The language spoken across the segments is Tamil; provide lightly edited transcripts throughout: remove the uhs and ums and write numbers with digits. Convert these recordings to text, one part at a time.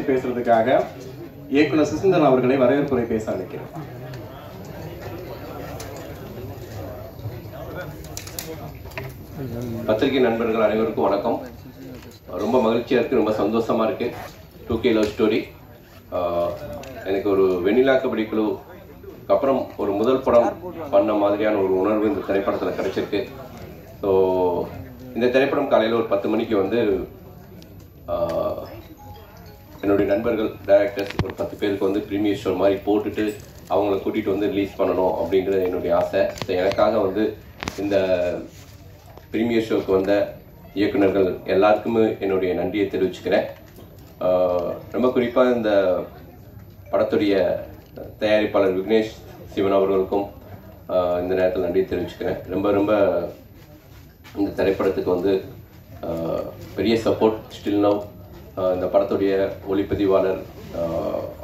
பேசுறதுக்காக இயக்குனர் சுசிந்தன் அவர்களை வரவேற்புரை பேச அழைக்கிறேன். பத்திரிகை நண்பர்கள் அனைவருக்கும் வணக்கம். ரொம்ப மகிழ்ச்சியாக இருக்குது, ரொம்ப சந்தோஷமாக இருக்குது. 2K லவ் ஸ்டோரி எனக்கு ஒரு வெண்ணிலா கபடி குழுக்கு அப்புறம் ஒரு முதல் படம் பண்ண மாதிரியான ஒரு உணர்வு இந்த திரைப்படத்தில் கிடைச்சிருக்கு. ஸோ இந்த திரைப்படம் காலையில் ஒரு 10 மணிக்கு வந்து என்னுடைய நண்பர்கள் டைரக்டர்ஸ் ஒரு 10 பேருக்கு வந்து ப்ரீமியர் ஷோ மாதிரி போட்டுட்டு அவங்கள கூட்டிகிட்டு வந்து ரிலீஸ் பண்ணணும் அப்படிங்கிறது என்னுடைய ஆசை. ஸோ எனக்காக வந்து இந்த ப்ரீமியர் ஷோக்கு வந்த இயக்குநர்கள் எல்லாருக்குமே என்னுடைய நன்றியை தெரிவிச்சுக்கிறேன். ரொம்ப குறிப்பாக இந்த படத்துடைய தயாரிப்பாளர் விக்னேஷ் சிவன் அவர்களுக்கும் இந்த நேரத்தில் நன்றி தெரிவிச்சுக்கிறேன். ரொம்ப ரொம்ப இந்த திரைப்படத்துக்கு வந்து பெரிய சப்போர்ட் ஸ்டில் நவ். இந்த படத்துடைய ஒளிப்பதிவாளர்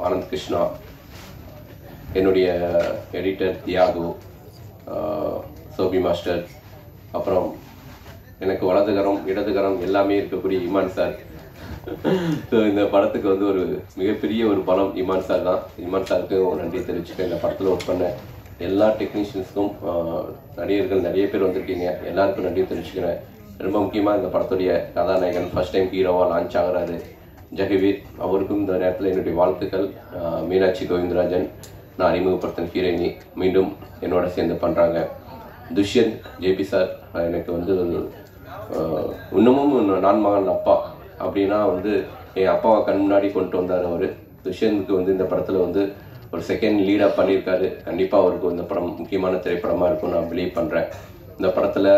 ஆனந்த் கிருஷ்ணா, என்னுடைய எடிட்டர் தியாகு, சோபி மாஸ்டர், அப்புறம் எனக்கு வலதுகரம் இடதுகரம் எல்லாமே இருக்கக்கூடிய இமான் சார். ஸோ இந்த படத்துக்கு வந்து ஒரு மிகப்பெரிய ஒரு பலம் இமான் சார் தான். இமான் சாருக்கு நன்றி தெரிவிச்சுக்கிறேன். இந்த படத்தில் ஒர்க் பண்ண எல்லா டெக்னீஷியன்ஸுக்கும், நடிகர்கள் நிறைய பேர் வந்திருக்கீங்க, எல்லாருக்கும் நன்றி தெரிவிச்சுக்கிறேன். ரொம்ப முக்கியமாக இந்த படத்துடைய கதாநாயகன் ஃபர்ஸ்ட் டைம் ஹீரோவாக லான்ச் ஆகிறாரு ஜெகவீர், அவருக்கும் இந்த நேரத்தில் என்னுடைய வாழ்த்துக்கள். மீனாட்சி கோவிந்தராஜன், நான் அறிமுகப்படுத்தின ஹீரோயினி மீண்டும் என்னோட சேர்ந்து பண்ணுறாங்க. துஷ்யந்த் ஜேபி சார் எனக்கு வந்து இன்னமும் நான் மகன் அப்பா அப்படின்னா வந்து என் அப்பாவை கண் முன்னாடி கொண்டு வந்தார் அவர். துஷ்யந்துக்கு வந்து இந்த படத்தில் வந்து ஒரு செகண்ட் லீடாக பண்ணியிருக்காரு. கண்டிப்பாக அவருக்கு இந்த படம் முக்கியமான திரைப்படமாக இருக்கும் நான் பிலீவ் பண்ணுறேன். இந்த படத்தில்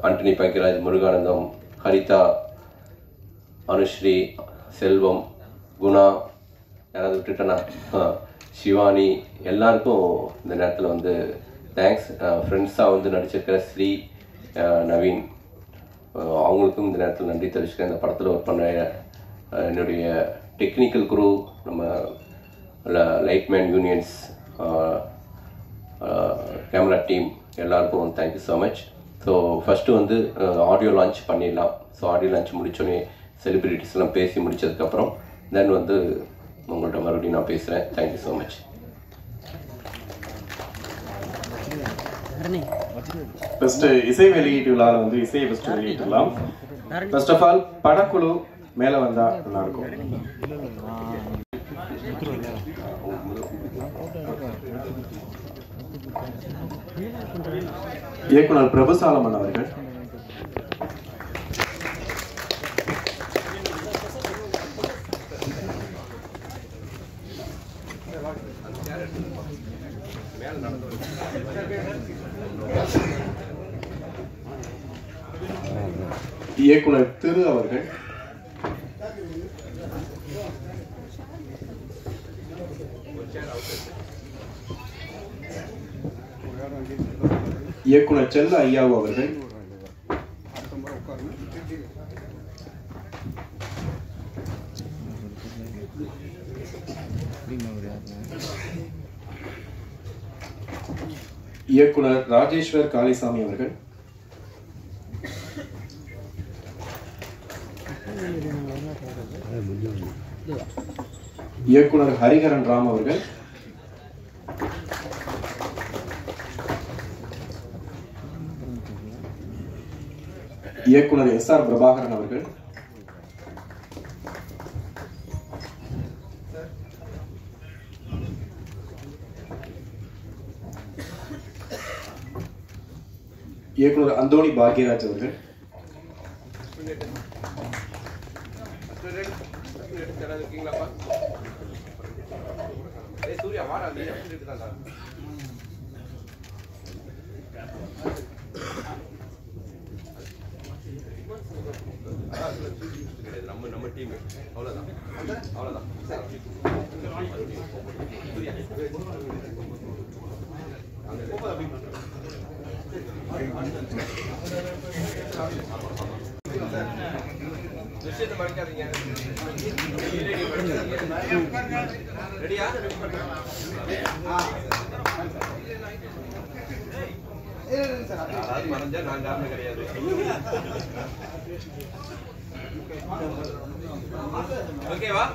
ஆண்டனி பாக்கியராஜ், முருகானந்தம், ஹரிதா, அனுஸ்ரீ, செல்வம், குணா, யாராவது விட்டுட்டேன்னா சிவானி, எல்லாருக்கும் இந்த நேரத்தில் வந்து தேங்க்ஸ். ஃப்ரெண்ட்ஸாக வந்து நடிச்சிருக்கிற ஸ்ரீ, நவீன், அவங்களுக்கும் இந்த நேரத்தில் நன்றி தெரிவிச்சுக்கிறேன். இந்த படத்தில் ஒர்க் பண்ண என்னுடைய டெக்னிக்கல் குரூ, நம்ம லைட்மேன் யூனியன்ஸ், கேமரா டீம் எல்லாருக்கும் thank you so much. So first வந்து ஆடியோ லான்ச் பண்ணிடலாம். ஸோ ஆடியோ லான்ச் முடித்தோடனே செலிப்ரிட்டிஸ்லாம் பேசி முடித்ததுக்கப்புறம் தென் வந்து உங்கள்கிட்ட மறுபடியும் நான் பேசுகிறேன். Thank you so much. ஃபர்ஸ்ட் இசை வெளியீட்டு விழாவில் வந்து இசையை ஃபர்ஸ்ட் வெளியிட்டுலாம். ஃபர்ஸ்ட் ஆஃப் ஆல் படக்குழு மேலே வந்தால் நல்லாயிருக்கும். இயக்குனர் பிரபு சாலமன் அவர்கள், இயக்குனர் திரு அவர்கள், இயக்குனர் செல்ல ஐயாவு அவர்கள், இயக்குனர் ராஜேஸ்வர் காளிசாமி அவர்கள், இயக்குனர் ஹரிஹரன் ராம் அவர்கள், இயக்குனர் SR பிரபாகரன் அவர்கள், இயக்குனர் அந்தோணி பாக்யராஜ் அவர்கள், நம்ம டீம் அவ்வளோதான் அவ்வளோதான். விஷயத்தை மறைக்காதீங்க. ரெடியா? மறைஞ்சா நான் காரணம் கிடையாது. ஓகேவா?